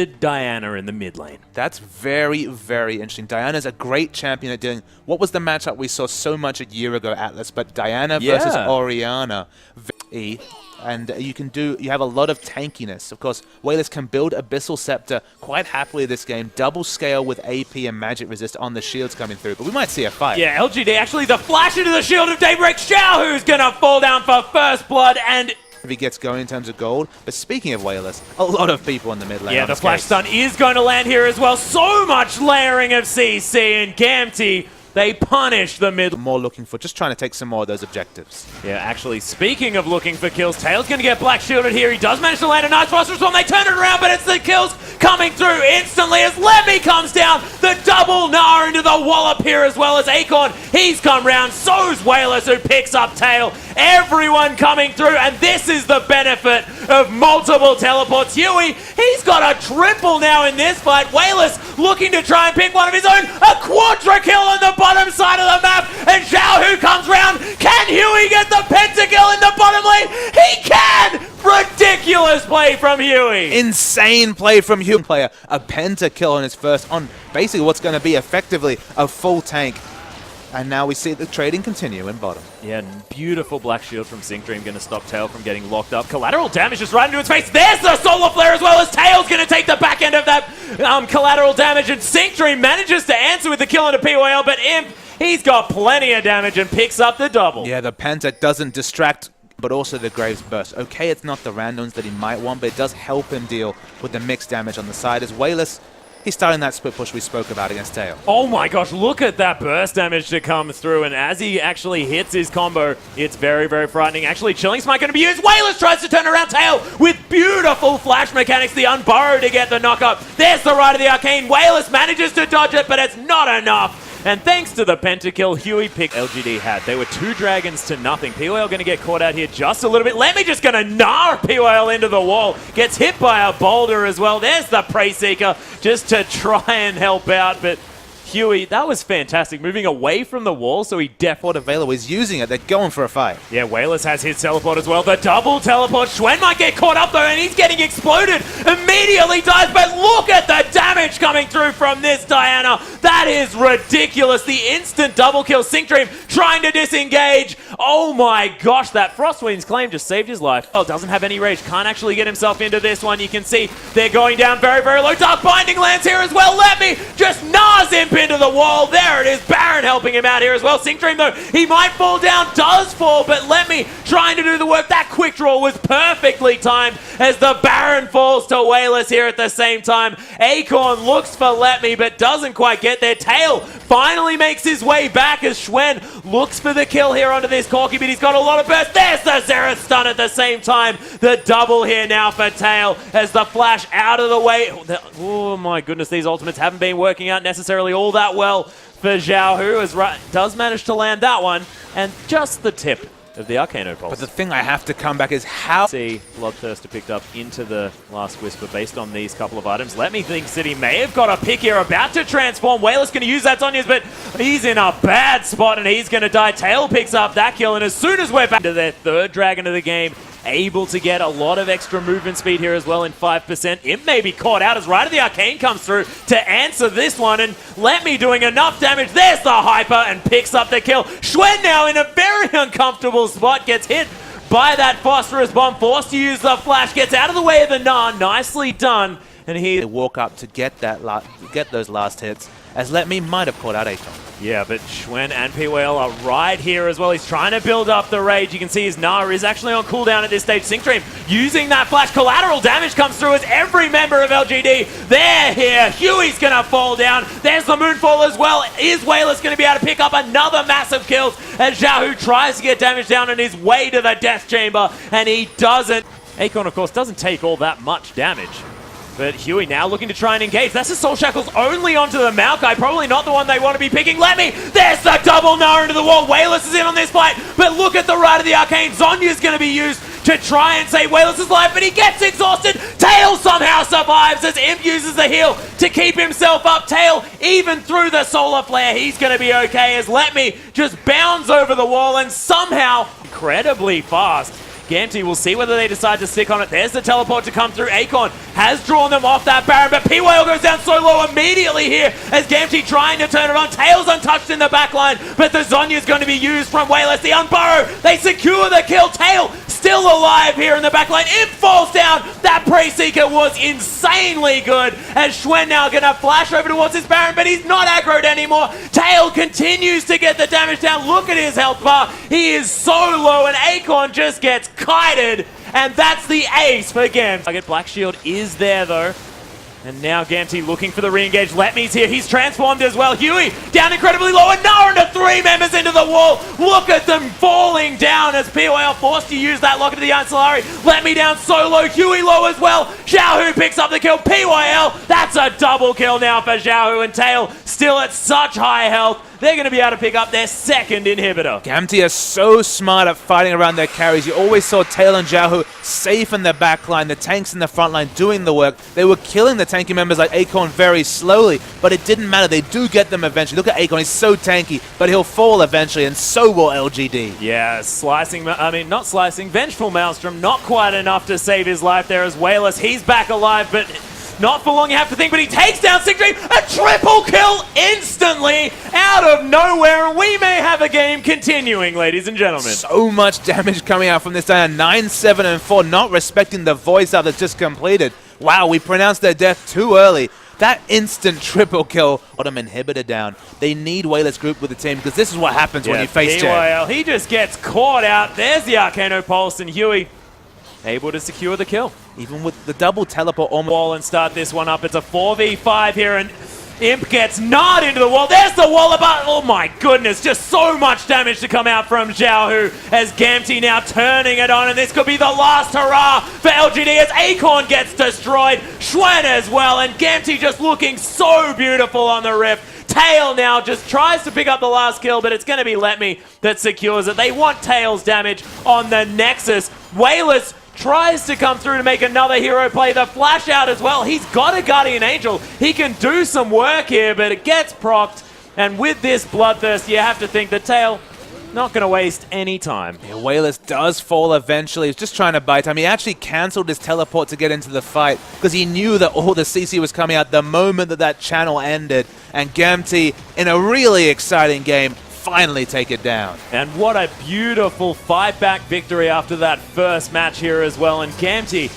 Diana in the mid lane. That's very, very interesting. Diana's a great champion at doing what was the matchup we saw so much a year ago, Atlas, but Diana versus Orianna. And you have a lot of tankiness. Of course, Wayless can build Abyssal Scepter quite happily this game, double scale with AP and magic resist on the shields coming through, but we might see a fight. Yeah, LGD actually the flash into the shield of Daybreak. Xiao, who's gonna fall down for first blood, and if he gets going in terms of gold. But speaking of Wayless, a lot of people in the mid lane. Yeah, the flash stun is going to land here as well. So much layering of CC and Gamtee. They punish the mid. More looking for just trying to take some more of those objectives. Yeah, actually, speaking of looking for kills, Tail's going to get black shielded here. He does manage to land a nice phosphorus bomb. They turn it around, but it's the kills coming through instantly as Lemmy comes down. The double Gnar into the wallop here as well as Acorn. He's come round. So's Wayless who picks up Tail. Everyone coming through, and this is the benefit of multiple teleports. Huey, he's got a triple now in this fight. Wayless looking to try and pick one of his own. A quadra kill on the bottom side of the map, and Xiao who comes round. Can Huey get the pentakill in the bottom lane? He can! Ridiculous play from Huey. Insane play from Huey. Player, a pentakill on his first, on basically what's going to be effectively a full tank. And now we see the trading continue in bottom. Yeah, beautiful black shield from Syncdream going to stop Tail from getting locked up. Collateral damage just right into its face. There's the solar flare as well as Tail's going to take the back end of that collateral damage. And Syncdream manages to answer with the kill into POL, but Imp, he's got plenty of damage and picks up the double. Yeah, the Penta doesn't distract, but also the Graves Burst. Okay, it's not the randoms that he might want, but it does help him deal with the mixed damage on the side as Wayless. He's starting that split push we spoke about against Tail. Oh my gosh, look at that burst damage to come through, and as he actually hits his combo, it's very, very frightening. Actually, Chilling Smite going to be used. Wayless tries to turn around Tail with beautiful flash mechanics, the Unburrow to get the knockup. There's the Rite of the Arcane. Wayless manages to dodge it, but it's not enough. And thanks to the pentakill, Huey picked LGD had. They were 2 dragons to nothing. POL going to get caught out here just a little bit. Lemmy just going to gnar POL into the wall. Gets hit by a boulder as well. There's the Prey Seeker just to try and help out. But Huey, that was fantastic. Moving away from the wall, so he definitely Available. He's using it. They're going for a fight. Yeah, Wayless has his teleport as well. The double teleport. Xuen might get caught up though, and he's getting exploded. Immediately dies, but look at the damage coming through from this Diana. That is ridiculous. The instant double kill. Syncdream trying to disengage. Oh my gosh, that Frostwind's claim just saved his life. Oh, doesn't have any rage. Can't actually get himself into this one. You can see they're going down very, very low. Dark Binding lands here as well. Lemmy just gnars Imp into the wall. There it is. Baron helping him out here as well. Syncdream though, he might fall down, does fall, but Lemmy trying to do the work. That quick draw was perfectly timed as the Baron falls to Wayless here at the same time. Acorn looks for Lemmy but doesn't quite get there. Tail finally makes his way back as Xuen looks for the kill here onto this Corki, but he's got a lot of burst. There's the Xerath stun at the same time. The double here now for Tail as the flash out of the way. Oh my goodness, these ultimates haven't been working out necessarily all that well for Xiao, who does manage to land that one, and just the tip of the Arcano Pulse. But the thing I have to come back is how... See Bloodthirster picked up into the Last Whisper based on these couple of items. Let me think that he may have got a pick here, about to transform. Wayless going to use that Sonya's, but he's in a bad spot and he's going to die. Tail picks up that kill, and as soon as we're back to their 3rd dragon of the game, able to get a lot of extra movement speed here as well in 5%. It may be caught out as Rite of the Arcane comes through to answer this one, and Lemmy doing enough damage. There's the Hyper and picks up the kill. Xuen now in a very uncomfortable spot, gets hit by that Phosphorus Bomb, forced to use the flash, gets out of the way of the Gnar. Nicely done. And he walk up to get those last hits, as Lemmy might have caught out Acorn. Yeah, but Xuen and POL are right here as well. He's trying to build up the rage. You can see his Gnar is actually on cooldown at this stage. Syncdream using that flash. Collateral damage comes through as every member of LGD. They're here. Huey's going to fall down. There's the Moonfall as well. Is Wayless going to be able to pick up another massive kill as Xiao tries to get damage down on his way to the Death Chamber, and he doesn't. Acorn, of course, doesn't take all that much damage. But Huey now looking to try and engage. That's the Soul Shackles only onto the Maokai. Probably not the one they want to be picking. Lemmy, there's the double Gnar into the wall. Wayless is in on this fight. But look at the Rite of the Arcane. Zonya's going to be used to try and save Wayless's life, but he gets exhausted. Tail somehow survives as Imp uses the heal to keep himself up. Tail, even through the solar flare, he's going to be okay as Lemmy just bounds over the wall and somehow, incredibly fast, Gamtee will see whether they decide to stick on it. There's the teleport to come through. Akon has drawn them off that Baron, but P-Whale goes down so low immediately here as Gamtee trying to turn it on. Tails untouched in the backline, but the Zonya is going to be used from Wayless. The Unburrow, they secure the kill. Tail still alive here in the backline. It falls down. That Pre-Seeker was insanely good as Schwen now going to flash over towards his Baron, but he's not aggroed anymore. Tail continues to get the damage down. Look at his health bar. He is so low, and Akon just gets kited, and that's the ace for Gamtee. Black Shield is there, though. And now Gamtee looking for the re-engage. Letme's here. He's transformed as well. Huey down incredibly low, and Nara 3 members into the wall. Look at them falling down as POL forced to use that locket of the Ancillary. Letme down so low. Huey low as well. Xiaohu picks up the kill. PYL, that's a double kill now for Xiaohu, and Tail still at such high health. They're going to be able to pick up their second inhibitor. Gamtee are so smart at fighting around their carries. You always saw Tail and Xiaohu safe in the back line, the tanks in the front line doing the work. They were killing the tanky members like Akon very slowly, but it didn't matter. They do get them eventually. Look at Akon, he's so tanky, but he'll fall eventually, and so will LGD. Yeah, not slicing. Vengeful Maelstrom, not quite enough to save his life there as Wayless. He's back alive, but not for long, you have to think, but he takes down Sick Dream. A triple kill instantly out of nowhere, and we may have a game continuing, ladies and gentlemen. So much damage coming out from this Diana. 9, 7, and 4, not respecting the voice out that's just completed. Wow, we pronounced their death too early. That instant triple kill got him inhibitor down. They need Wayless group with the team because this is what happens when you face Jam. He just gets caught out. There's the Arcano Pulse, and Huey able to secure the kill. Even with the double teleport on the wall and start this one up. It's a 4v5 here, and Imp gets gnawed into the wall. There's the wall about. Oh my goodness, just so much damage to come out from Xiaohu as Gamtee now turning it on, and this could be the last hurrah for LGD as Akon gets destroyed. Schwen as well, and Gamtee just looking so beautiful on the Rift. Tail now just tries to pick up the last kill, but it's going to be Letme that secures it. They want Tail's damage on the Nexus. Wayless tries to come through to make another hero play. The flash out as well. He's got a Guardian Angel. He can do some work here, but it gets procced. And with this Bloodthirst, you have to think that Tail not going to waste any time. Yeah, Wayless does fall eventually. He's just trying to buy time. He actually cancelled his teleport to get into the fight because he knew that all the CC was coming out the moment that channel ended. And Gamtee, in a really exciting game, finally take it down. And what a beautiful fight back victory after that first match here as well. And Gamtee